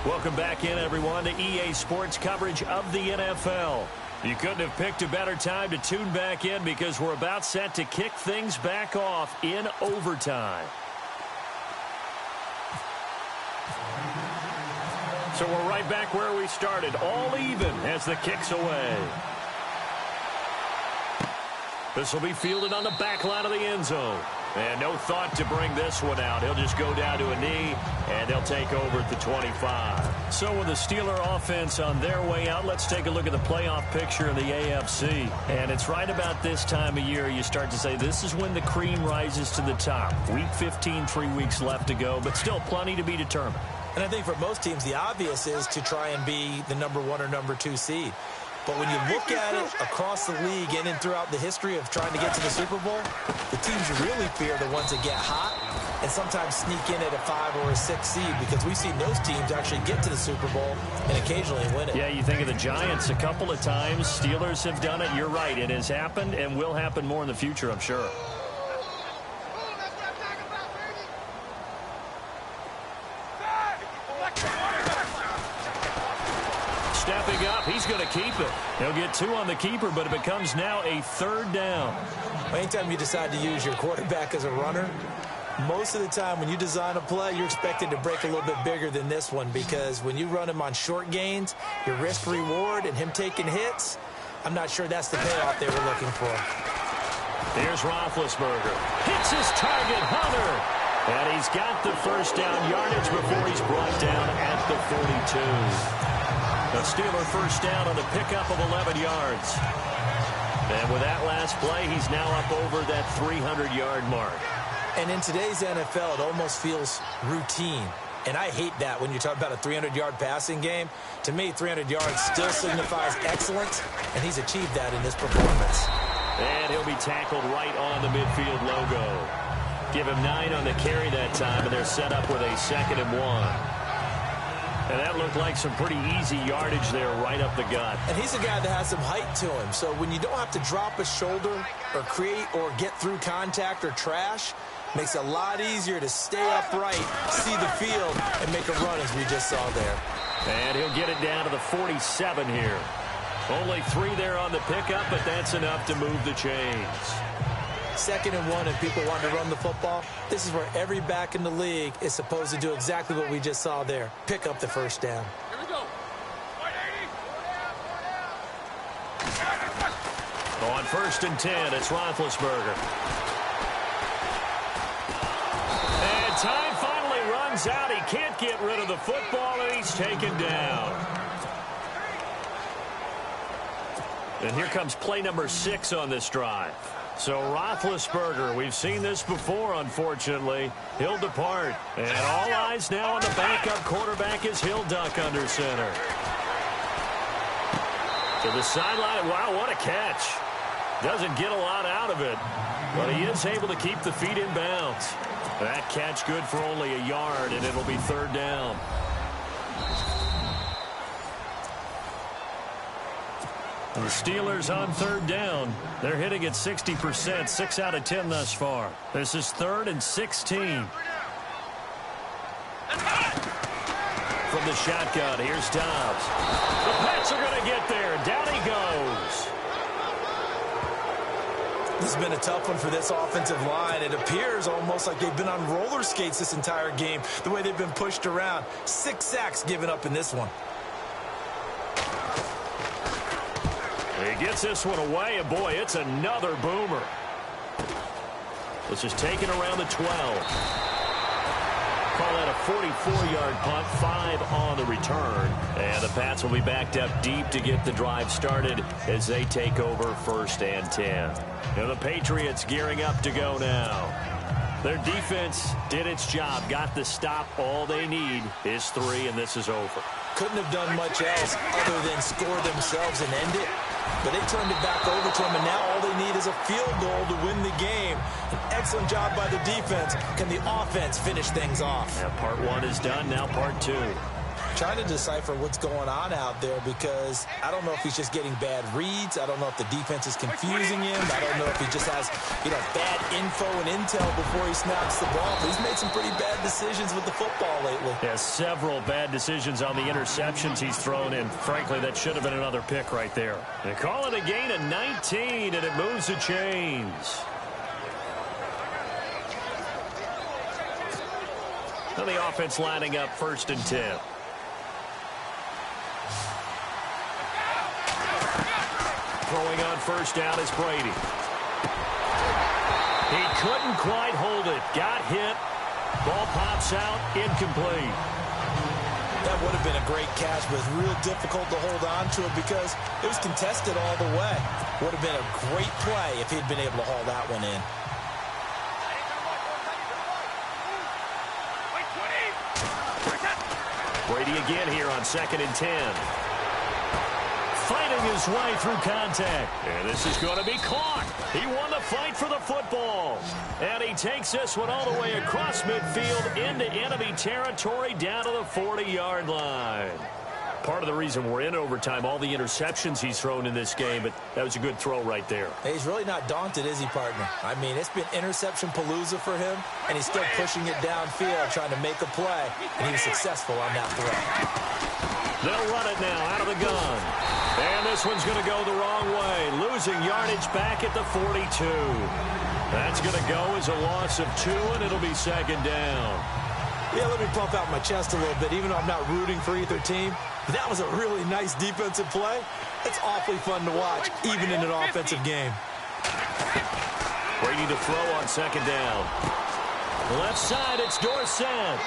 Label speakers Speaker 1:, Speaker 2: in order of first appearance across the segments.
Speaker 1: Welcome back in, everyone, to EA Sports coverage of the NFL. You couldn't have picked a better time to tune back in because we're about set to kick things back off in overtime. So we're right back where we started, all even as the kick's away. This will be fielded on the back line of the end zone. And no thought to bring this one out. He'll just go down to a knee, and they'll take over at the 25. So with the Steeler offense on their way out, let's take a look at the playoff picture in the AFC. And it's right about this time of year you start to say this is when the cream rises to the top. Week 15, 3 weeks left to go, but still plenty to be determined.
Speaker 2: And I think for most teams, the obvious is to try and be the number 1 or number 2 seed. But when you look at it across the league and throughout the history of trying to get to the Super Bowl, the teams you really fear are the ones that get hot and sometimes sneak in at a 5 or a 6 seed, because we've seen those teams actually get to the Super Bowl and occasionally win it.
Speaker 1: Yeah, you think of the Giants a couple of times. Steelers have done it. You're right. It has happened and will happen more in the future, I'm sure. Stepping up, he's going to keep it. He'll get 2 on the keeper, but it becomes now a 3rd down.
Speaker 2: Anytime you decide to use your quarterback as a runner, most of the time when you design a play, you're expected to break a little bit bigger than this one, because when you run him on short gains, your risk-reward and him taking hits, I'm not sure that's the payoff they were looking for.
Speaker 1: Here's Roethlisberger. Hits his target, Hunter. And he's got the first down yardage before he's brought down at the 42. The Steeler first down on the pickup of 11 yards. And with that last play, he's now up over that 300-yard mark.
Speaker 2: And in today's NFL, it almost feels routine. And I hate that when you talk about a 300-yard passing game. To me, 300 yards still signifies excellence, and he's achieved that in this performance.
Speaker 1: And he'll be tackled right on the midfield logo. Give him 9 on the carry that time, and they're set up with a 2nd and 1. And that looked like some pretty easy yardage there right up the gut.
Speaker 2: And he's a guy that has some height to him. So when you don't have to drop a shoulder or create or get through contact or trash, makes it a lot easier to stay upright, see the field, and make a run as we just saw there.
Speaker 1: And he'll get it down to the 47 here. Only 3 there on the pickup, but that's enough to move the chains.
Speaker 2: 2nd and 1, and people want to run the football. This is where every back in the league is supposed to do exactly what we just saw there. Pick up the first down.
Speaker 3: Here we go.
Speaker 1: On 1st and 10, it's Roethlisberger. And time finally runs out. He can't get rid of the football, and he's taken down. And here comes play number 6 on this drive. So Roethlisberger, we've seen this before, unfortunately. He'll depart. And all eyes now on the backup quarterback as he'll duck under center. To the sideline. Wow, what a catch. Doesn't get a lot out of it, but he is able to keep the feet in bounds. That catch good for only a yard, and it'll be 3rd down. The Steelers on 3rd down. They're hitting at 60%, 6 out of 10 thus far. This is 3rd and 16. From the shotgun, here's Dobbs. The Pats are going to get there. Down he goes.
Speaker 2: This has been a tough one for this offensive line. It appears almost like they've been on roller skates this entire game, the way they've been pushed around. 6 sacks given up in this one.
Speaker 1: He gets this one away, and boy, it's another boomer. This is taken around the 12. Call that a 44-yard punt, 5 on the return. And the Pats will be backed up deep to get the drive started as they take over 1st and 10. And the Patriots gearing up to go now. Their defense did its job, got the stop. All they need is 3, and this is over.
Speaker 2: Couldn't have done much else other than score themselves and end it. But they turned it back over to him, and now all they need is a field goal to win the game. An excellent job by the defense. Can the offense finish things off?
Speaker 1: Yeah, part 1 is done, now part 2.
Speaker 2: trying to decipher what's going on out there because I don't know if he's just getting bad reads. I don't know if the defense is confusing him. I don't know if he just has, bad info and intel before he snaps the ball. But he's made some pretty bad decisions with the football lately.
Speaker 1: Yeah, several bad decisions on the interceptions he's thrown in. Frankly, that should have been another pick right there. They call it a gain of 19, and it moves the chains. And the offense lining up 1st and 10. Throwing on 1st down is Brady. He couldn't quite hold it. Got hit. Ball pops out. Incomplete.
Speaker 2: That would have been a great catch, but it's real difficult to hold on to it because it was contested all the way. Would have been a great play if he'd been able to haul that one in.
Speaker 1: Brady again here on 2nd and 10. Fighting his way through contact. And this is going to be caught. He won the fight for the football. And he takes this one all the way across midfield into enemy territory down to the 40-yard line. Part of the reason we're in overtime, all the interceptions he's thrown in this game, but that was a good throw right there.
Speaker 2: Hey, he's really not daunted, is he, partner? I mean, it's been interception palooza for him, and he's still pushing it downfield, trying to make a play, and he was successful on that throw.
Speaker 1: They'll run it now out of the gun. And this one's going to go the wrong way, losing yardage back at the 42. That's going to go as a loss of 2, and it'll be 2nd down.
Speaker 2: Yeah, let me pump out my chest a little bit, even though I'm not rooting for either team. That was a really nice defensive play. It's awfully fun to watch, even in an offensive game.
Speaker 1: Brady to throw on 2nd down. Left side, it's Dorsett.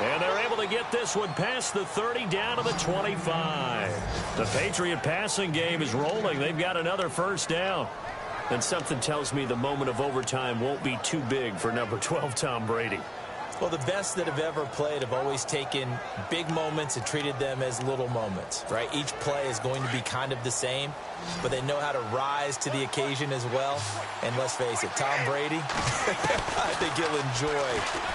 Speaker 1: And they're able to get this one past the 30 down to the 25. The Patriot passing game is rolling. They've got another 1st down. And something tells me the moment of overtime won't be too big for number 12, Tom Brady.
Speaker 2: Well, the best that have ever played have always taken big moments and treated them as little moments, right? Each play is going to be kind of the same, but they know how to rise to the occasion as well. And let's face it, Tom Brady, I think he'll enjoy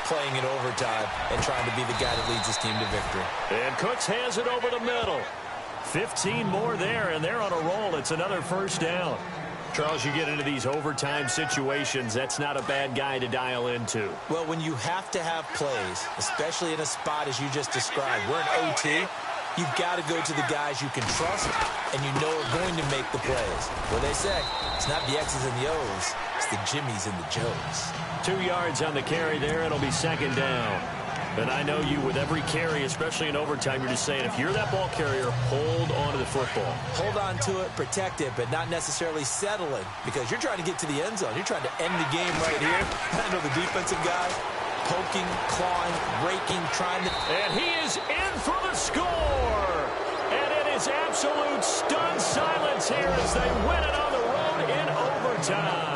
Speaker 2: playing in overtime and trying to be the guy that leads his team to victory.
Speaker 1: And Cooks has it over the middle. 15 more there, and they're on a roll. It's another 1st down. Charles, you get into these overtime situations, that's not a bad guy to dial into.
Speaker 2: Well, when you have to have plays, especially in a spot as you just described, we're in OT, you've got to go to the guys you can trust and you know are going to make the plays. What they say, it's not the X's and the O's, it's the Jimmys and the Joes.
Speaker 1: 2 yards on the carry there, it'll be 2nd down. And I know you, with every carry, especially in overtime, you're just saying, if you're that ball carrier, hold on to the football.
Speaker 2: Hold on to it, protect it, but not necessarily settling, because you're trying to get to the end zone. You're trying to end the game right here. I know the defensive guy, poking, clawing, raking, trying to...
Speaker 1: And he is in for the score! And it is absolute stunned silence here as they win it on the road in overtime.